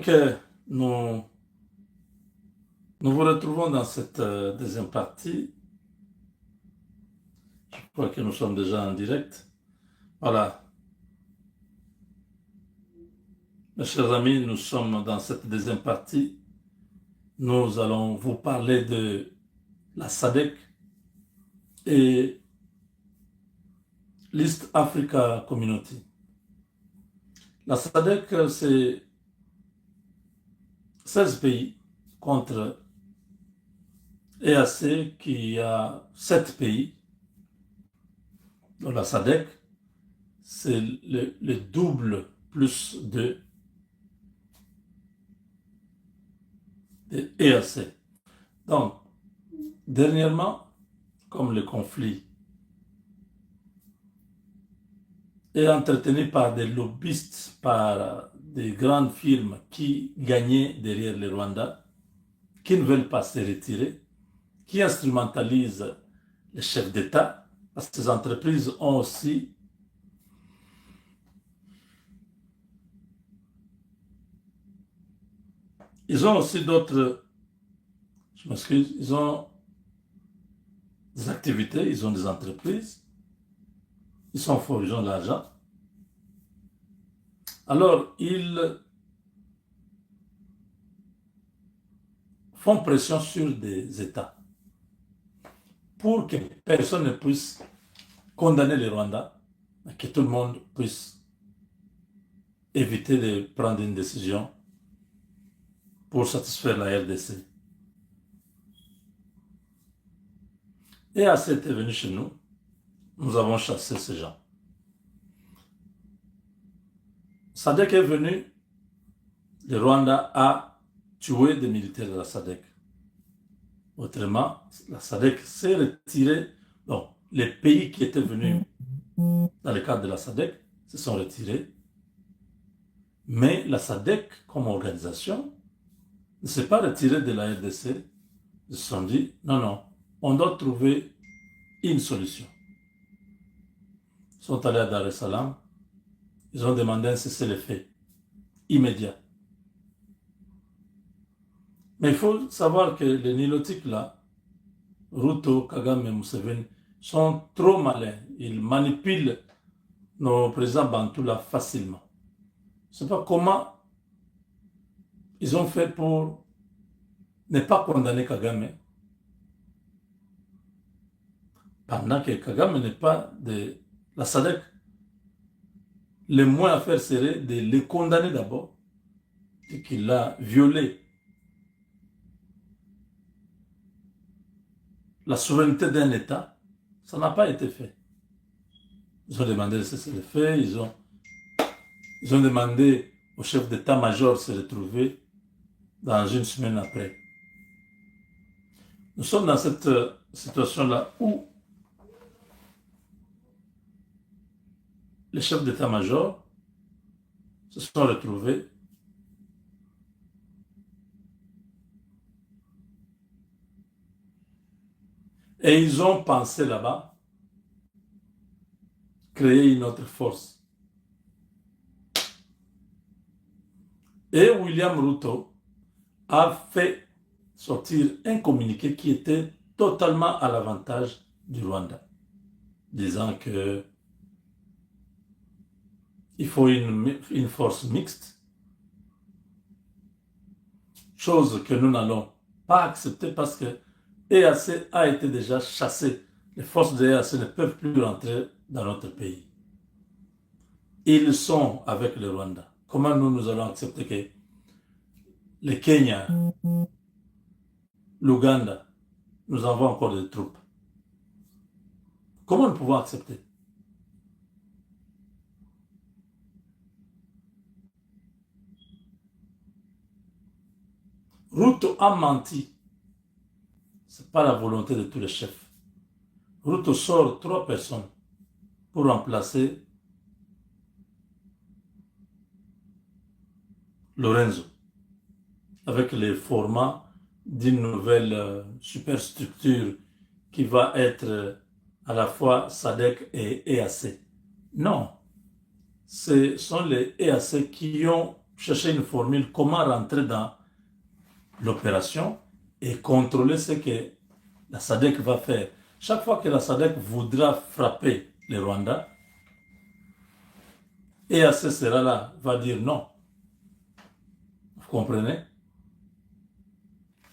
Donc, nous, nous vous retrouvons dans cette deuxième partie. Je crois que nous sommes déjà en direct. Voilà. Mes chers amis, nous sommes dans cette deuxième partie. Nous allons vous parler de la SADC et l'East Africa Community. La SADC, c'est 16 pays contre EAC qui a 7 pays. Donc la SADC, c'est le double plus de EAC. Donc, dernièrement, comme le conflit est entretenu par des lobbyistes, par des grandes firmes qui gagnaient derrière le Rwanda, qui ne veulent pas se retirer, qui instrumentalisent les chefs d'État, parce que ces entreprises ont aussi d'autres, je m'excuse, ils ont des activités, ils ont des entreprises, ils sont forts, ils ont de l'argent. Alors, ils font pression sur des États pour que personne ne puisse condamner le Rwanda, que tout le monde puisse éviter de prendre une décision pour satisfaire la RDC. Et EAC est venu chez nous, nous avons chassé ces gens. SADC est venu, le Rwanda a tué des militaires de la SADC. Autrement, la SADC s'est retirée. Donc, les pays qui étaient venus dans le cadre de la SADC se sont retirés. Mais la SADC, comme organisation, ne s'est pas retirée de la RDC. Ils se sont dit, non, non, on doit trouver une solution. Ils sont allés à Dar es Salaam. Ils ont demandé un cessez-le-feu immédiat. Mais il faut savoir que les nilotiques là, Ruto, Kagame et Museveni, sont trop malins. Ils manipulent nos présidents bantous là facilement. Je ne sais pas comment ils ont fait pour ne pas condamner Kagame, pendant que Kagame n'est pas de la SADC. Le moins à faire serait de le condamner d'abord, et qu'il a violé la souveraineté d'un État. Ça n'a pas été fait. Ils ont demandé de cesser le feu, ils ont demandé au chef d'état-major de se retrouver dans une semaine après. Nous sommes dans cette situation-là où les chefs d'état-major se sont retrouvés et ils ont pensé là-bas créer une autre force. Et William Ruto a fait sortir un communiqué qui était totalement à l'avantage du Rwanda, disant que il faut une force mixte, chose que nous n'allons pas accepter parce que EAC a été déjà chassé. Les forces de EAC ne peuvent plus rentrer dans notre pays. Ils sont avec le Rwanda. Comment nous allons accepter que le Kenya, l'Ouganda, nous envoient encore des troupes? Comment nous pouvons accepter? Ruto a menti. Ce n'est pas la volonté de tous les chefs. Ruto sort 3 personnes pour remplacer Lorenzo avec le format d'une nouvelle superstructure qui va être à la fois SADC et EAC. Non, ce sont les EAC qui ont chercher une formule, comment rentrer dans l'opération et contrôler ce que la SADC va faire. Chaque fois que la SADC voudra frapper le Rwanda, EAC sera là, va dire non. Vous comprenez?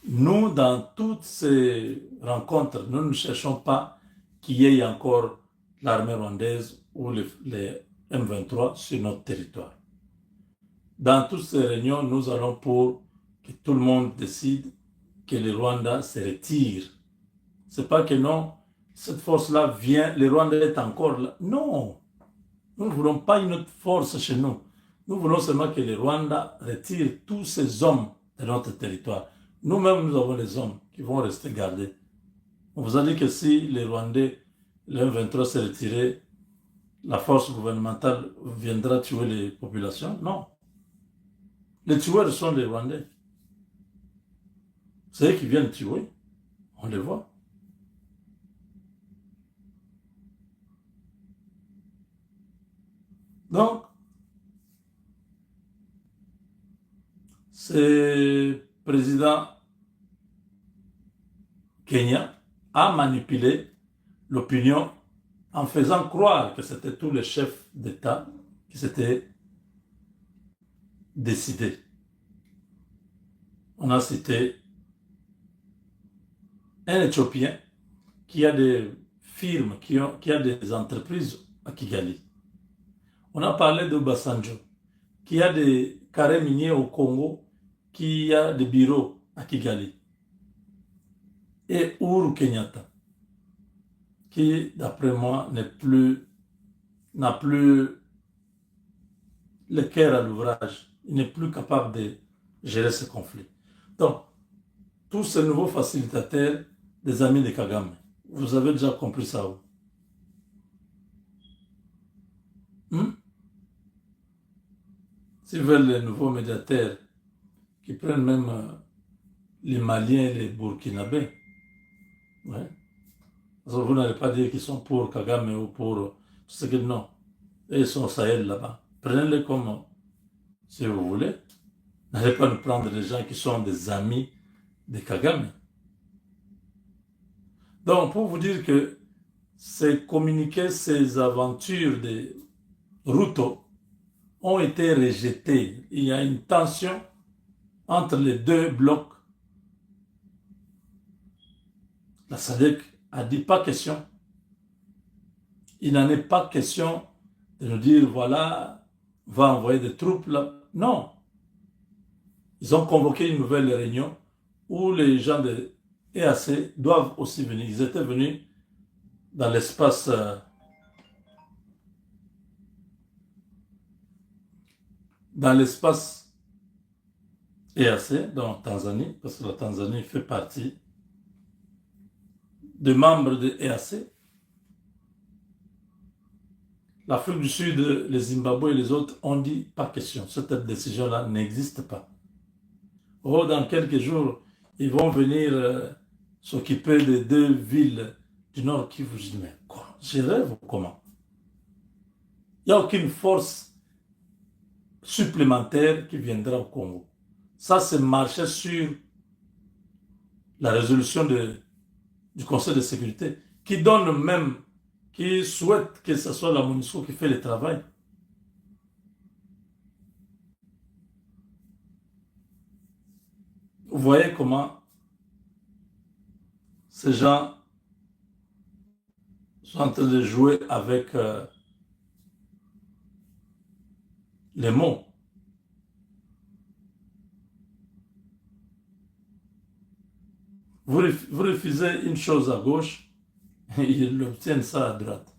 Nous, dans toutes ces rencontres, nous ne cherchons pas qu'il y ait encore l'armée rwandaise ou les M23 sur notre territoire. Dans toutes ces réunions, nous allons pour que tout le monde décide que le Rwanda se retire. Ce n'est pas que non, cette force-là vient, le Rwanda est encore là. Non, nous ne voulons pas une autre force chez nous. Nous voulons seulement que le Rwanda retire tous ces hommes de notre territoire. Nous-mêmes, nous avons les hommes qui vont rester gardés. On vous a dit que si les Rwandais, le M23 s'est retiré, la force gouvernementale viendra tuer les populations? Non. Les tueurs sont les Rwandais. C'est eux qui viennent tuer. On les voit. Donc, ce président Kenya a manipulé l'opinion en faisant croire que c'était tous les chefs d'État qui s'étaient décidés. On a cité un Éthiopien qui a des firmes, qui a des entreprises à Kigali. On a parlé de Basanjo, qui a des carrés miniers au Congo, qui a des bureaux à Kigali. Et Uhuru Kenyatta, qui, d'après moi, n'a plus le cœur à l'ouvrage. Il n'est plus capable de gérer ce conflit. Donc, tous ces nouveaux facilitateurs des amis de Kagame, vous avez déjà compris ça où? S'ils veulent les nouveaux médiateurs qui prennent même les Maliens et les Burkinabés, ouais. Vous n'allez pas dire qu'ils sont pour Kagame ou pour ce que non. Et ils sont au Sahel là-bas. Prenez-les comme si vous voulez. N'allez pas nous prendre des gens qui sont des amis de Kagame. Donc, pour vous dire que ces communiqués, ces aventures de Ruto ont été rejetés. Il y a une tension entre les deux blocs. La SADC a dit pas question. Il n'en est pas question de nous dire, voilà, on va envoyer des troupes là. Non. Ils ont convoqué une nouvelle réunion où les gens de EAC doivent aussi venir. Ils étaient venus dans l'espace EAC, dans Tanzanie, parce que la Tanzanie fait partie des membres de EAC. L'Afrique du Sud, le Zimbabwe et les autres ont dit pas question. Cette décision-là n'existe pas. Oh, dans quelques jours, ils vont venir s'occuper des deux villes du Nord Kivu. Je dis, mais quoi? Je rêve ou comment? Il n'y a aucune force supplémentaire qui viendra au Congo. Ça, c'est marcher sur la résolution du Conseil de sécurité, qui donne même, qui souhaite que ce soit la MONUSCO qui fait le travail. Vous voyez comment ces gens sont en train de jouer avec les mots. Vous refusez une chose à gauche, et ils obtiennent ça à droite.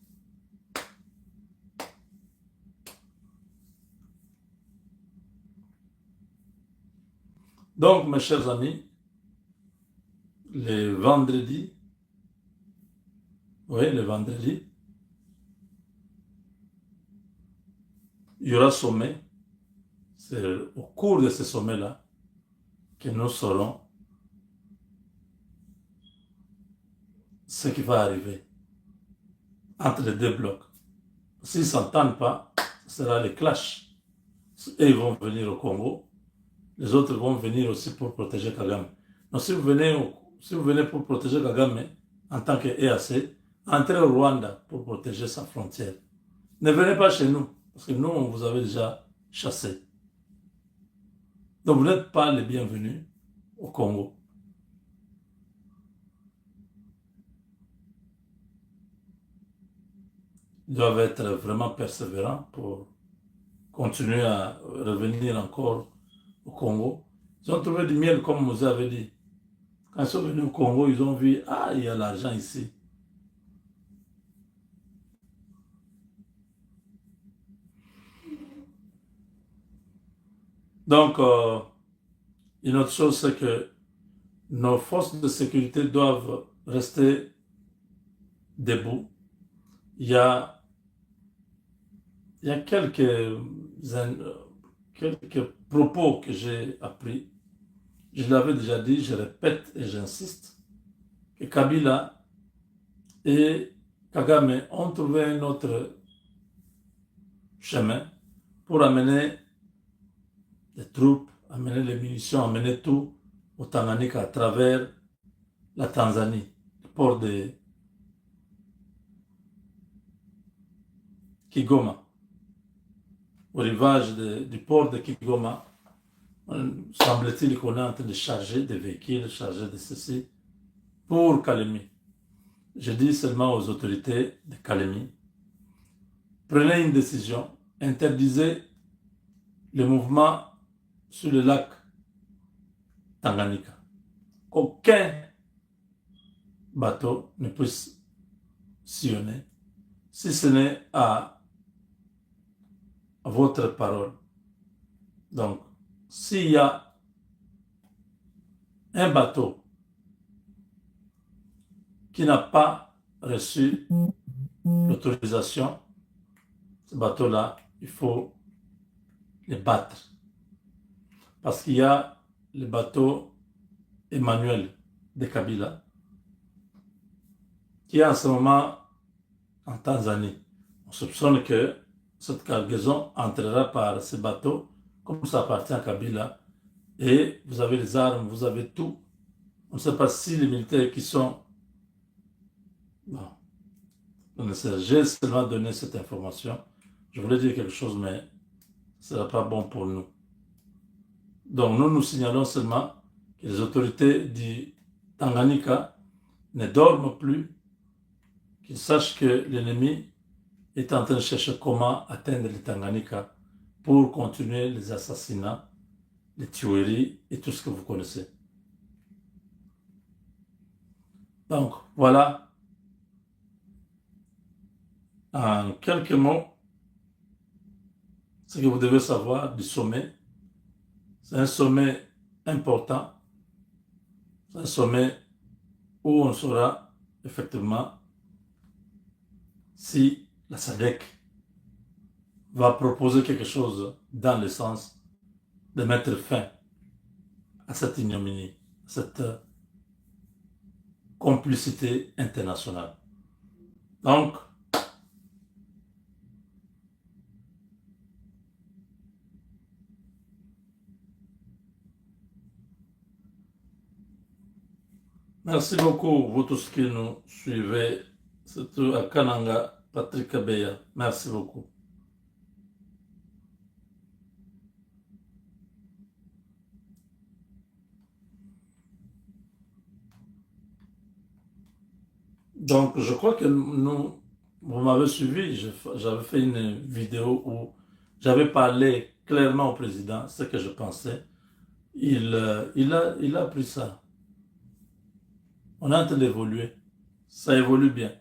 Donc, mes chers amis, le vendredi, il y aura sommet. C'est au cours de ce sommet-là que nous saurons ce qui va arriver entre les deux blocs. S'ils ne s'entendent pas, ce sera le clash. et ils vont venir au Congo. Les autres vont venir aussi pour protéger Kagame. Donc si vous venez pour protéger Kagame en tant que EAC, entrez au Rwanda pour protéger sa frontière. Ne venez pas chez nous, parce que nous, on vous avait déjà chassé. Donc vous n'êtes pas les bienvenus au Congo. Ils doivent être vraiment persévérants pour continuer à revenir encore au Congo. Ils ont trouvé du miel, comme vous avez dit. Quand ils sont venus au Congo, ils ont vu, ah, il y a l'argent ici. Donc, une autre chose, c'est que nos forces de sécurité doivent rester debout. Il y a, il y a quelques propos que j'ai appris. Je l'avais déjà dit, je répète et j'insiste, que Kabila et Kagame ont trouvé un autre chemin pour amener les troupes, amener les munitions, amener tout au Tanganyika à travers la Tanzanie, le port de Kigoma. Au rivage du port de Kigoma, semble-t-il qu'on est en train de charger des véhicules, charger de ceci pour Kalemi. Je dis seulement aux autorités de Kalemi, prenez une décision, interdisez le mouvement sur le lac Tanganyika. Qu'aucun bateau ne puisse sillonner, si ce n'est à votre parole. Donc, s'il y a un bateau qui n'a pas reçu l'autorisation, ce bateau-là, il faut les battre. Parce qu'il y a le bateau Emmanuel de Kabila qui est en ce moment en Tanzanie. On soupçonne que cette cargaison entrera par ce bateau, comme ça appartient à Kabila, et vous avez les armes, vous avez tout. On ne sait pas si les militaires qui sont... Bon, j'ai seulement donné cette information. Je voulais dire quelque chose, mais ce ne sera pas bon pour nous. Donc nous signalons seulement que les autorités du Tanganyika ne dorment plus, qu'ils sachent que l'ennemi est en train de chercher comment atteindre le Tanganyika pour continuer les assassinats, les tueries et tout ce que vous connaissez. Donc voilà, en quelques mots, ce que vous devez savoir du sommet. C'est un sommet important, c'est un sommet où on saura effectivement si la SADC va proposer quelque chose dans le sens de mettre fin à cette ignominie, à cette complicité internationale. Donc, merci beaucoup, vous tous qui nous suivez, surtout à Kananga, Patrick Kabeya. Merci beaucoup. Donc, je crois que vous m'avez suivi, j'avais fait une vidéo où j'avais parlé clairement au président ce que je pensais. Il a pris ça. On est en train d'évoluer. Ça évolue bien.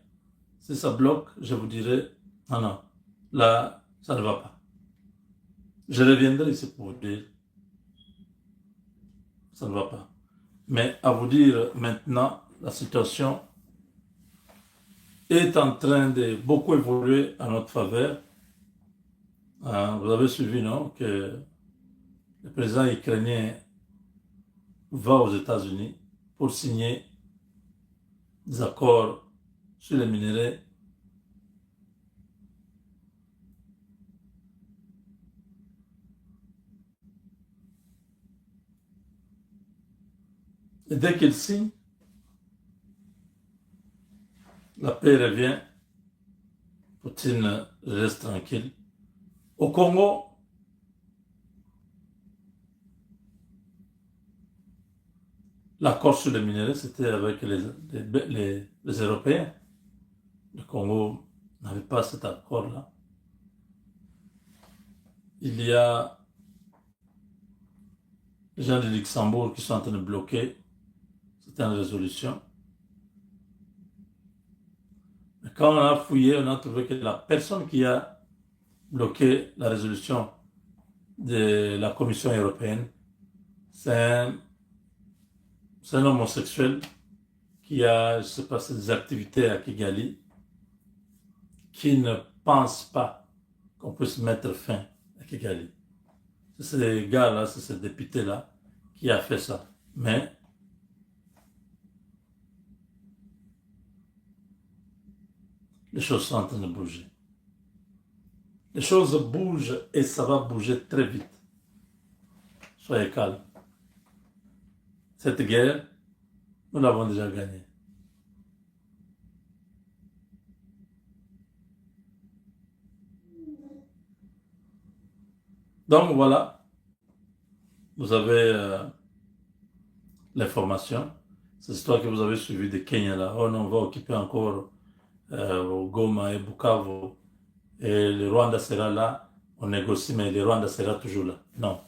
Si ça bloque, je vous dirai, non, non, là, ça ne va pas. Je reviendrai ici pour vous dire, ça ne va pas. Mais à vous dire maintenant, la situation est en train de beaucoup évoluer à notre faveur. Vous avez suivi, non, que le président ukrainien va aux États-Unis pour signer des accords sur les minerais Et dès qu'il signe, la paix revient, Poutine reste tranquille. Au Congo, l'accord sur les minéraux, c'était avec les Européens. Le Congo n'avait pas cet accord-là. Il y a les gens de Luxembourg qui sont en train de bloquer certaines résolutions. Mais quand on a fouillé, on a trouvé que la personne qui a bloqué la résolution de la Commission européenne, c'est un homosexuel qui a, je ne sais pas, des activités à Kigali, qui ne pense pas qu'on puisse mettre fin à Kigali. C'est ces gars-là, c'est ce député-là qui a fait ça. Mais les choses sont en train de bouger. Les choses bougent et ça va bouger très vite. Soyez calmes. Cette guerre, nous l'avons déjà gagnée. Donc voilà, vous avez l'information. Cette histoire que vous avez suivie de Kenya là. Oh non, on va occuper encore Goma et Bukavu. Et le Rwanda sera là, on négocie, mais le Rwanda sera toujours là. Non,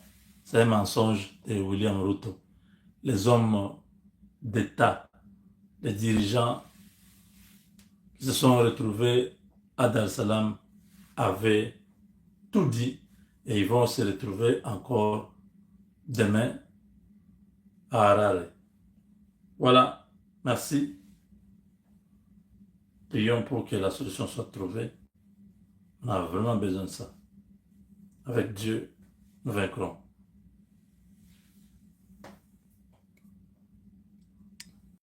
c'est un mensonge de William Ruto. Les hommes d'État, les dirigeants qui se sont retrouvés à Dar es Salaam avaient tout dit et ils vont se retrouver encore demain à Harare. Voilà, merci. Prions pour que la solution soit trouvée. On a vraiment besoin de ça. Avec Dieu, nous vaincrons.